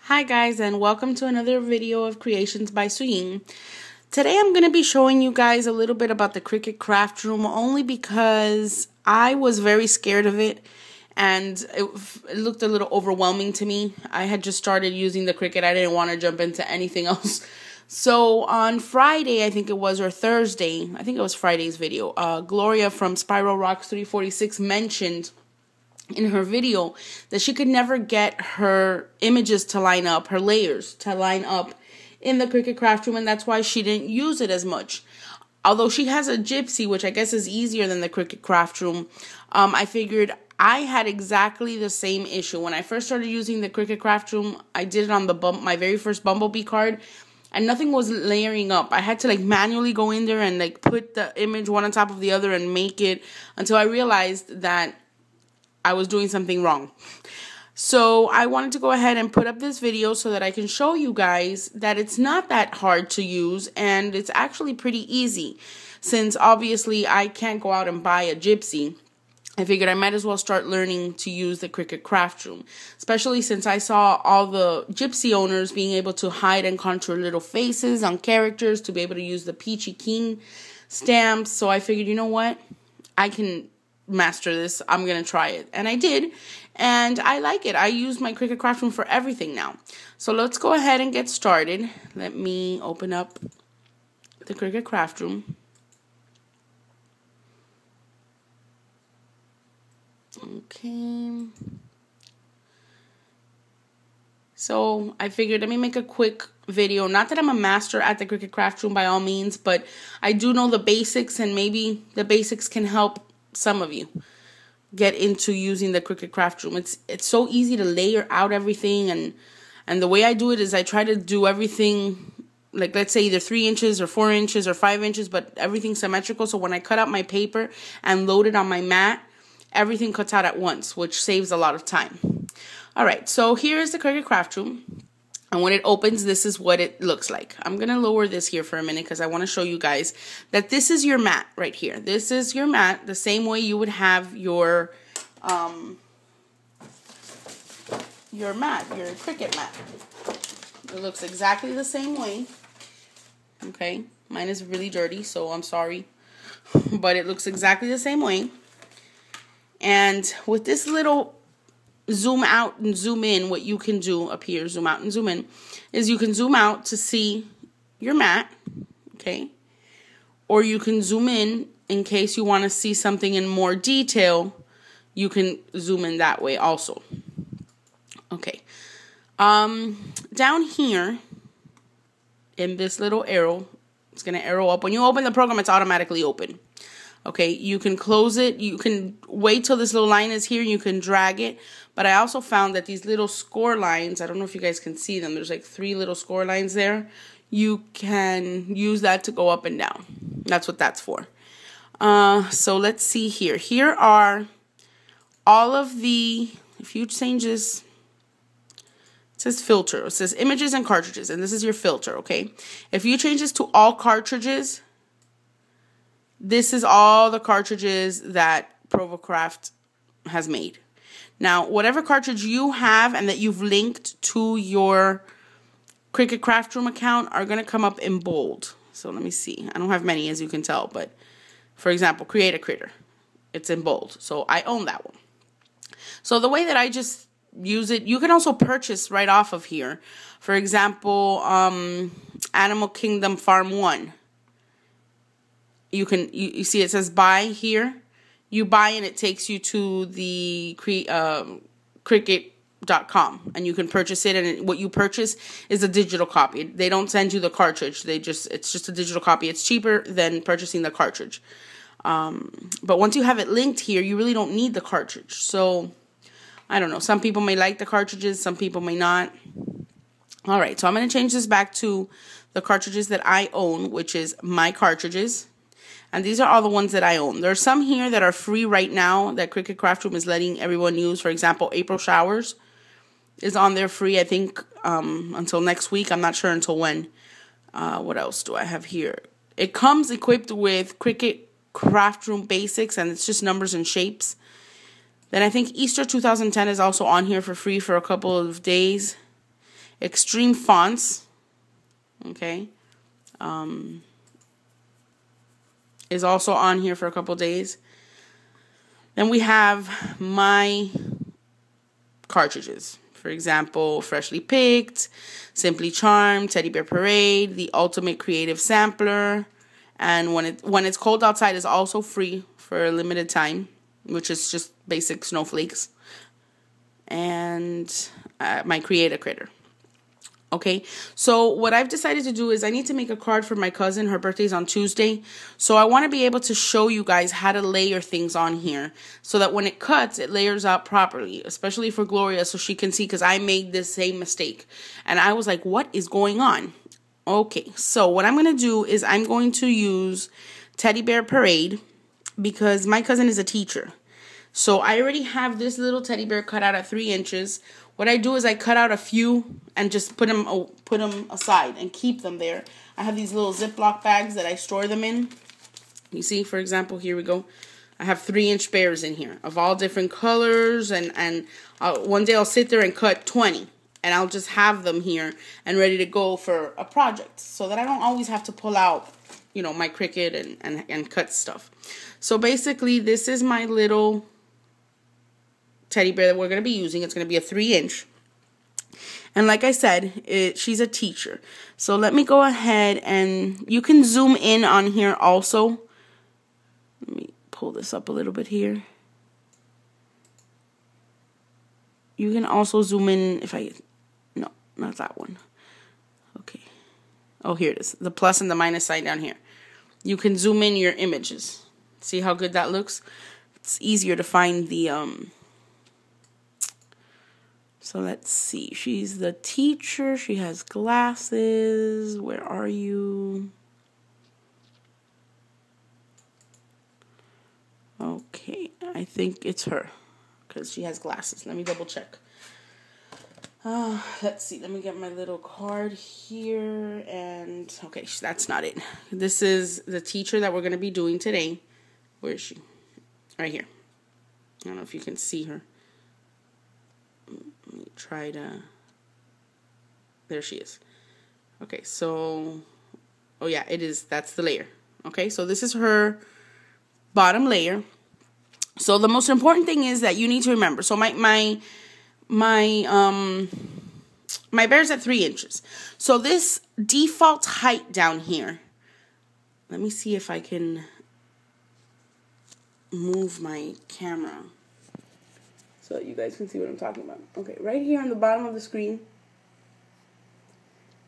Hi guys, and welcome to another video of Creations by Suyin. Today I'm going to be showing you guys a little bit about the Cricut Craft Room, only because I was very scared of it and it looked a little overwhelming to me. I had just started using the Cricut. I didn't want to jump into anything else. So on Friday, I think it was, or Thursday, I think it was Friday's video, Gloria from Spiral Rocks 346 mentioned in her video that she could never get her images to line up, her layers to line up in the Cricut Craft Room, and that's why she didn't use it as much. Although she has a Gypsy, which I guess is easier than the Cricut Craft Room, I figured I had exactly the same issue. When I first started using the Cricut Craft Room, I did it on the my very first Bumblebee card, and nothing was layering up. I had to manually go in there and put the image one on top of the other and make it until I realized that I was doing something wrong. So I wanted to go ahead and put up this video so that I can show you guys that it's not that hard to use, and it's actually pretty easy. Since obviously I can't go out and buy a Gypsy, I figured I might as well start learning to use the Cricut Craft Room, especially since I saw all the Gypsy owners being able to hide and contour little faces on characters to be able to use the Peachy King stamps. So I figured, you know what, I can master this. I'm gonna try it, and I did, and I like it. I use my Cricut Craft Room for everything now. So let's go ahead and get started. Let me open up the Cricut Craft Room. Okay, so I figured let me make a quick video. Not that I'm a master at the Cricut Craft Room by all means, but I do know the basics, and maybe the basics can help some of you get into using the Cricut Craft Room. It's so easy to layer out everything, and the way I do it is I try to do everything, let's say either 3 inches or 4 inches or 5 inches, but everything symmetrical. So when I cut out my paper and load it on my mat, everything cuts out at once, which saves a lot of time. All right, so here is the Cricut Craft Room. And when it opens, this is what it looks like. I'm going to lower this here for a minute because I want to show you guys that this is your mat right here. This is your mat, the same way you would have your Cricut mat. It looks exactly the same way. Okay, mine is really dirty, so I'm sorry. But it looks exactly the same way. And with this little zoom out and zoom in, what you can do up here, zoom out and zoom in, is you can zoom out to see your mat, okay? Or you can zoom in case you want to see something in more detail. You can zoom in that way also. Okay. Down here in this little arrow, it's going to arrow up. When you open the program, it's automatically open. Okay, you can close it. You can wait till this little line is here. You can drag it. But I also found that these little score lines, I don't know if you guys can see them. There's 3 little score lines there. You can use that to go up and down. That's what that's for. So let's see here. Here are all of the, if you change this, it says filter. It says images and cartridges. And this is your filter, okay? If you change this to all cartridges, this is all the cartridges that ProvoCraft has made. Now, whatever cartridge you have and that you've linked to your Cricut Craft Room account are going to come up in bold. So let me see. I don't have many, as you can tell, but for example, Create a Critter. It's in bold. So I own that one. So the way that I just use it, you can also purchase right off of here. For example, Animal Kingdom Farm 1. You see it says buy here. You buy and it takes you to the Cricut.com, and you can purchase it, and what you purchase is a digital copy. They don't send you the cartridge. It's just a digital copy. It's cheaper than purchasing the cartridge. But once you have it linked here, you really don't need the cartridge. So I don't know. Some people may like the cartridges, some people may not. All right, so I'm going to change this back to the cartridges that I own, which is my cartridges. And these are all the ones that I own. There are some here that are free right now that Cricut Craft Room is letting everyone use. For example, April Showers is on there free, I think, until next week. I'm not sure until when. What else do I have here? It comes equipped with Cricut Craft Room Basics, and it's just numbers and shapes. Then I think Easter 2010 is also on here for free for a couple of days. Extreme Fonts, okay, is also on here for a couple days. Then we have my cartridges. For example, Freshly Picked, Simply Charmed, Teddy Bear Parade, the Ultimate Creative Sampler, and when it's cold outside is also free for a limited time, which is just basic snowflakes, and my Create a Critter. Okay, so what I've decided to do is I need to make a card for my cousin. Her birthday's on Tuesday. So I want to be able to show you guys how to layer things on here so that when it cuts, it layers out properly, especially for Gloria so she can see, because I made this same mistake. And I was like, what is going on? Okay, so what I'm going to do is I'm going to use Teddy Bear Parade because my cousin is a teacher. So I already have this little teddy bear cut out at 3 inches. What I do is I cut out a few and just put them aside and keep them there. I have these little Ziploc bags that I store them in. You see, for example, here we go. I have 3-inch bears in here of all different colors, and one day I'll sit there and cut 20. And I'll just have them here and ready to go for a project so that I don't always have to pull out, you know, my Cricut and cut stuff. So basically, this is my little teddy bear that we're going to be using. It's going to be a 3-inch. And like I said, she's a teacher. So let me go ahead and you can zoom in on here also. Let me pull this up a little bit here. You can also zoom in if I... No, not that one. Okay. Oh, here it is. The plus and the minus sign down here. You can zoom in your images. See how good that looks? It's easier to find the... So let's see. She's the teacher. She has glasses. Where are you? Okay. I think it's her because she has glasses. Let me double check. Let's see. Let me get my little card here. And okay, that's not it. This is the teacher that we're going to be doing today. Where is she? Right here. I don't know if you can see her. Let me try to... There she is. Okay, so... Oh, yeah, it is. That's the layer. Okay, so this is her bottom layer. So the most important thing is that you need to remember. So my bear's at 3 inches. So this default height down here... Let me see if I can move my camera so that you guys can see what I'm talking about. Okay, right here on the bottom of the screen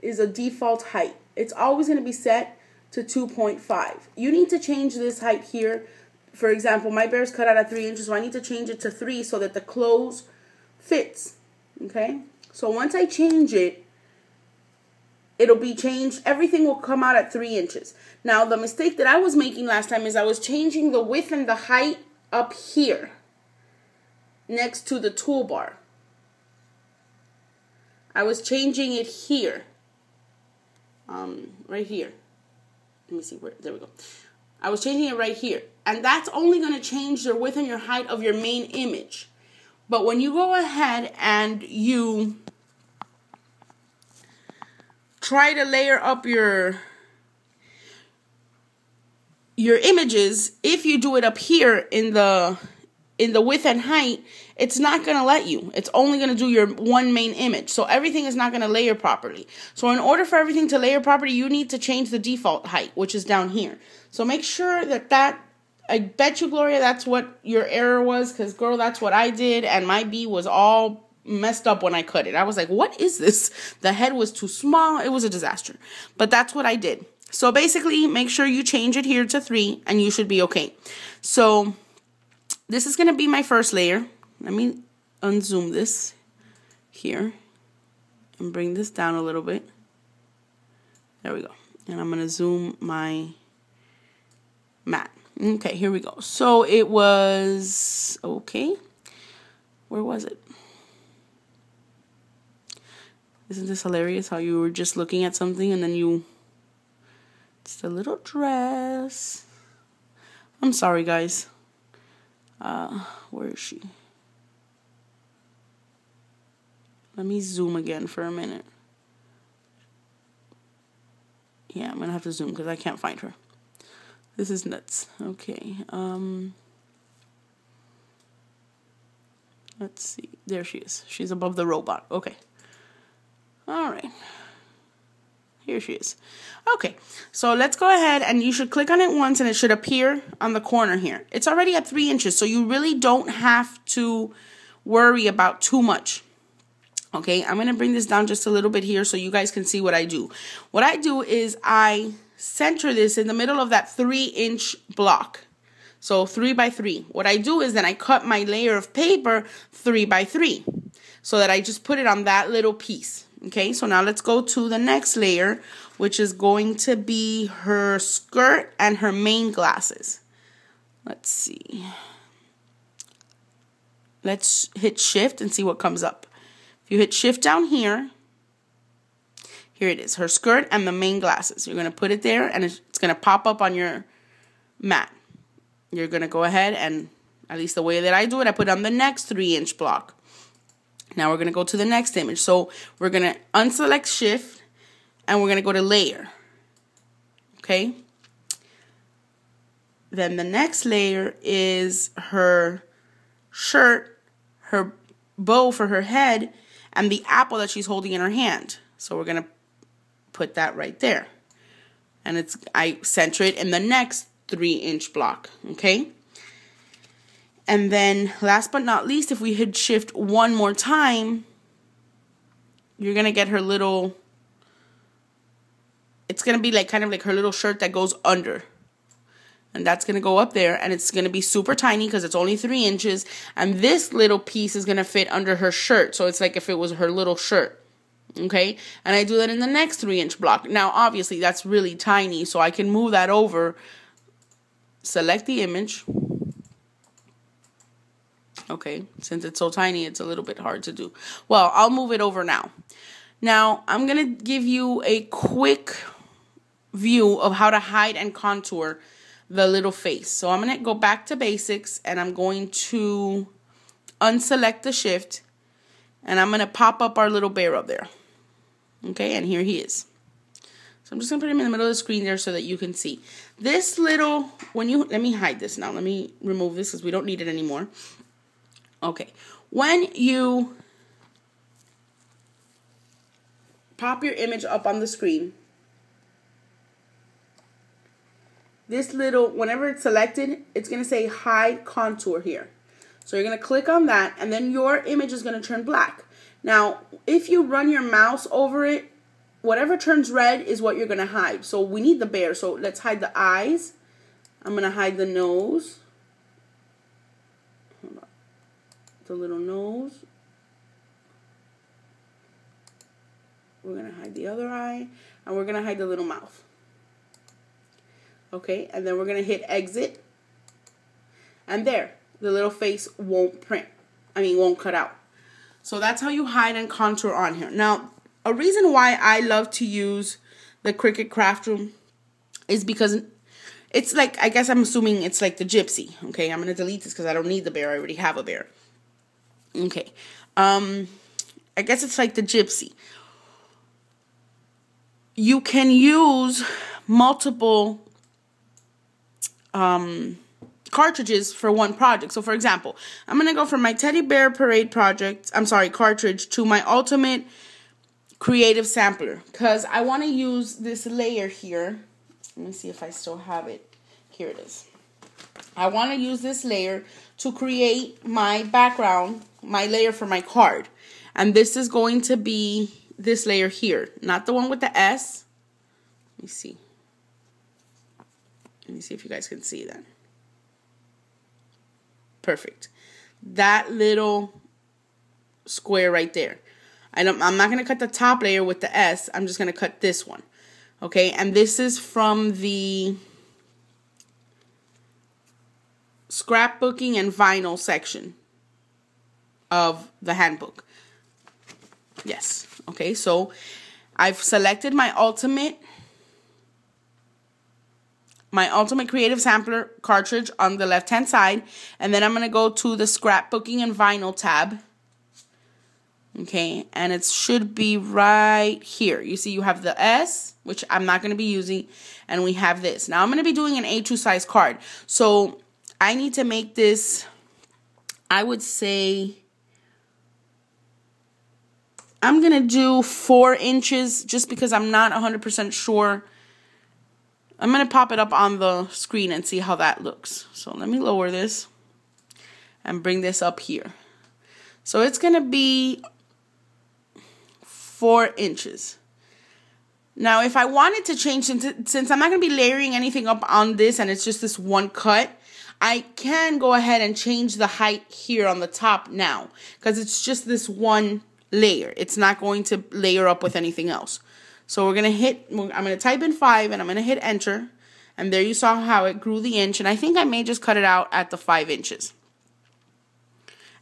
is a default height. It's always going to be set to 2.5. You need to change this height here. For example, my bear's cut out at 3 inches, so I need to change it to 3 so that the clothes fits. Okay? So once I change it, it'll be changed. Everything will come out at 3 inches. Now, the mistake that I was making last time is I was changing the width and the height up here, next to the toolbar. I was changing it here. Right here. Let me see where, there we go. I was changing it right here. And that's only going to change the width and your height of your main image. But when you go ahead and you try to layer up your images, if you do it up here in the width and height, it's not going to let you. It's only going to do your one main image. So everything is not going to layer properly. So in order for everything to layer properly, you need to change the default height, which is down here. So make sure that I bet you, Gloria, that's what your error was, because, girl, that's what I did, and my bee was all messed up when I cut it. I was like, what is this? The head was too small. It was a disaster. But that's what I did. So basically, make sure you change it here to 3, and you should be okay. So this is going to be my first layer. Let me unzoom this here and bring this down a little bit. There we go. And I'm going to zoom my mat. Okay, here we go. So it was, okay. Where was it? Isn't this hilarious how you were just looking at something and then you, it's a little dress. I'm sorry, guys. Where is she? Let me zoom again for a minute. Yeah, I'm gonna have to zoom because I can't find her. This is nuts. Okay. Let's see. There she is. She's above the robot. Okay. All right. Here she is. Okay, so let's go ahead, and you should click on it once and it should appear on the corner here. It's already at 3 inches, so you really don't have to worry about too much. Okay, I'm going to bring this down just a little bit here so you guys can see what I do. What I do is I center this in the middle of that 3-inch block. So 3 by 3. What I do is then I cut my layer of paper 3 by 3 so that I just put it on that little piece. Okay, so now let's go to the next layer, which is going to be her skirt and her main glasses. Let's see. Let's hit shift and see what comes up. If you hit shift down here, here it is, her skirt and the main glasses. You're going to put it there and it's going to pop up on your mat. You're going to go ahead and, at least the way that I do it, I put it on the next 3-inch block. Now we're going to go to the next image. So we're going to unselect shift and we're going to go to layer. Okay. Then the next layer is her shirt, her bow for her head, and the apple that she's holding in her hand. So we're going to put that right there. And I center it in the next 3-inch block. Okay. And then, last but not least, if we hit shift one more time, you're going to get her little, it's going to be like kind of like her little shirt that goes under. And that's going to go up there, and it's going to be super tiny because it's only 3 inches. And this little piece is going to fit under her shirt. So it's like if it was her little shirt. Okay? And I do that in the next 3-inch block. Now, obviously, that's really tiny, so I can move that over. Select the image. Okay, since it's so tiny, it's a little bit hard to do. Well, I'll move it over now. Now, I'm going to give you a quick view of how to hide and contour the little face. So I'm going to go back to basics, and I'm going to unselect the shift, and I'm going to pop up our little bear up there. Okay, and here he is. So I'm just going to put him in the middle of the screen there so that you can see. This little, let me hide this now. Let me remove this because we don't need it anymore. Okay, when you pop your image up on the screen, this little, whenever it's selected, it's going to say hide contour here. So you're going to click on that, and then your image is going to turn black. Now, if you run your mouse over it, whatever turns red is what you're going to hide. So we need the bear, so let's hide the eyes. I'm going to hide the nose. The little nose. We're going to hide the other eye, and we're going to hide the little mouth. Okay, and then we're going to hit exit, and there, the little face won't won't cut out. So that's how you hide and contour on here. Now, a reason why I love to use the Cricut Craft Room is because it's like, I guess I'm assuming it's like the gypsy. Okay, I'm going to delete this because I don't need the bear. I already have a bear. Okay, I guess it's like the gypsy. You can use multiple cartridges for one project. So for example, I'm going to go from my teddy bear parade cartridge to my ultimate creative sampler because I want to use this layer here. Let me see if I still have it. Here it is. I want to use this layer to create my background, my layer for my card. And this is going to be this layer here, not the one with the S. Let me see. Let me see if you guys can see that. Perfect. That little square right there. I'm not going to cut the top layer with the S. I'm just going to cut this one. Okay, and this is from the scrapbooking and vinyl section of the handbook. Yes. Okay, so I've selected my ultimate creative sampler cartridge on the left hand side, and then I'm going to go to the scrapbooking and vinyl tab. Okay, and it should be right here. You see you have the S, which I'm not going to be using, and we have this. Now I'm going to be doing an A2 size card. So I need to make this, I would say, I'm going to do 4 inches just because I'm not 100% sure. I'm going to pop it up on the screen and see how that looks. So let me lower this and bring this up here. So it's going to be 4 inches. Now, if I wanted to change, since I'm not going to be layering anything up on this and it's just this one cut, I can go ahead and change the height here on the top now because it's just this one layer. It's not going to layer up with anything else. So I'm going to type in 5 and I'm going to hit enter. And there you saw how it grew the inch. And I think I may just cut it out at the 5 inches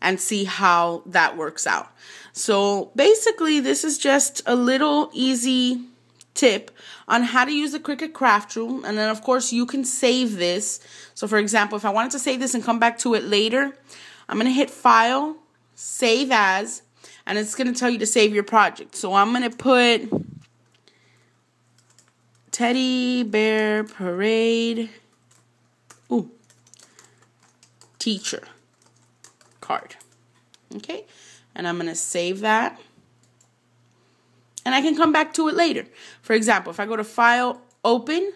and see how that works out. So basically, this is just a little easy tip on how to use the Cricut Craft Room. And then, of course, you can save this. So, for example, if I wanted to save this and come back to it later, I'm going to hit File, Save As, and it's going to tell you to save your project. So I'm going to put Teddy Bear Parade Teacher card. Okay, and I'm going to save that. And I can come back to it later. For example, if I go to File, Open,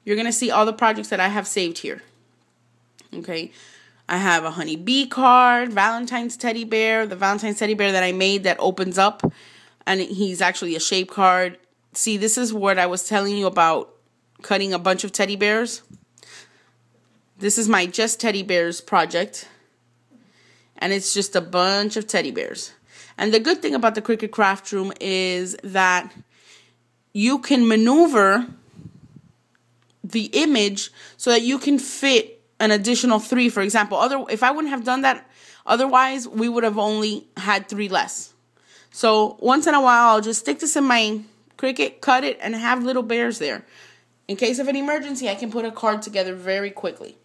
you're going to see all the projects that I have saved here. Okay, I have a honeybee card, Valentine's teddy bear, the Valentine's teddy bear that I made that opens up, and he's actually a shape card. See, this is what I was telling you about cutting a bunch of teddy bears. This is my Just Teddy Bears project. And it's just a bunch of teddy bears. And the good thing about the Cricut Craft Room is that you can maneuver the image so that you can fit an additional 3, for example. If I wouldn't have done that, otherwise we would have only had 3 less. So once in a while, I'll just stick this in my Cricut, cut it, and have little bears there. In case of an emergency, I can put a card together very quickly.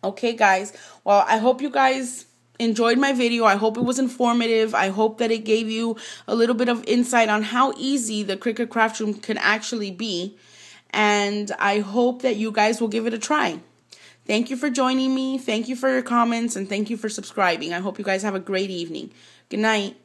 Okay, guys. Well, I hope you guys enjoyed my video. I hope it was informative. I hope that it gave you a little bit of insight on how easy the Cricut Craft Room can actually be. And I hope that you guys will give it a try. Thank you for joining me. Thank you for your comments. And thank you for subscribing. I hope you guys have a great evening. Good night.